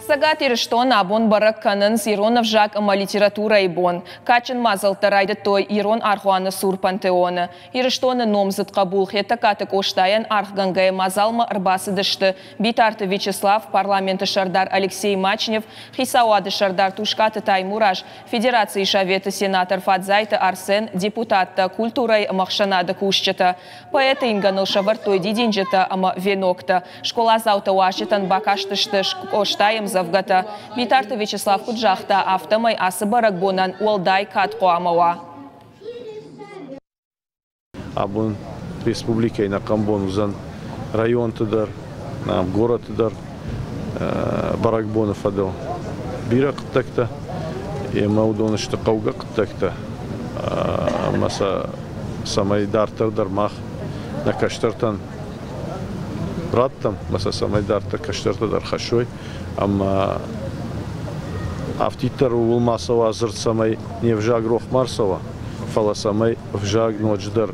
Сагат Ириштон абон барак канын Иронов жак ама литература ибон. Качын мазалтарайды той Ирон архуаны сур пантеоны. Ириштоны номзыт кабул хета катык оштаян архгангая мазалма арбасы дышты. Битарты Вячеслав, парламенты шардар Алексей Мачнев, Хисауады шардар Тушкаты Таймураж, Федерации шаветы сенатор Фадзайты Арсен, депутатта культурай махшанады кушчата. Поэты инганыл шавартой дидинджета ама венокта. Школа заута уашетан бакаштышты оштаем завгата. Битарты Вячеслав Куджахта автомай асыбарак бонан уалдай катко амава. Абун республикой на Камбонузан район тыдар, город тыдар, барак бонов адал. Бира кыттакта, маудоны шты кауга кыттакта. Маса самай дартырдар мах на каштартан раттам, маса самай дарта каштартадар хашой. Ама автитар улмасова азырт самай не вжаг рохмарсова, фала самай вжаг нодждар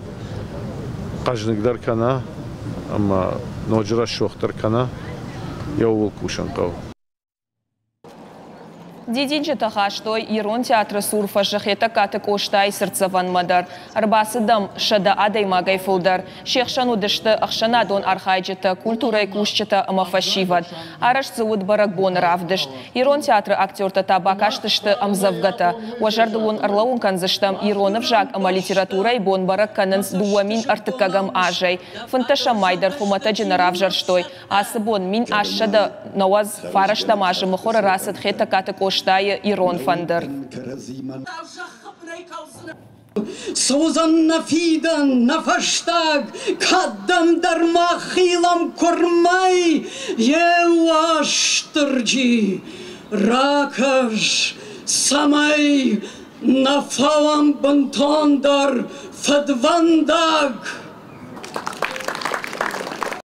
кажныкдар кана, ама ноджра шохтар кана, я увол кушан кау. Дидинче тахаштой Ирон театры сурфа жахета катык оштай сырцаван мадар. Арбасыдам шада адай магай фулдар. Шехшану дышты ахшанадон архайджета культурай кушчета амафашивад. Араш зауд баракбон равдышт. Ирон театры актерта табакаштышты амзавгата. Уажардылун арлаун канзыштам Иронов жак ама литературай бон барак канынс дуамин артыкагам ажай. Фанташа майдар фуматаджина равжарштой. Асыбон мин ашшада наваз фараштамажы мухора расад хета катык Штая Ирон фандер. Созан нафидан нафаштаг каддам дармахилам кормай еваштырджи ракаш самай нафалам бантондар фадвандаг.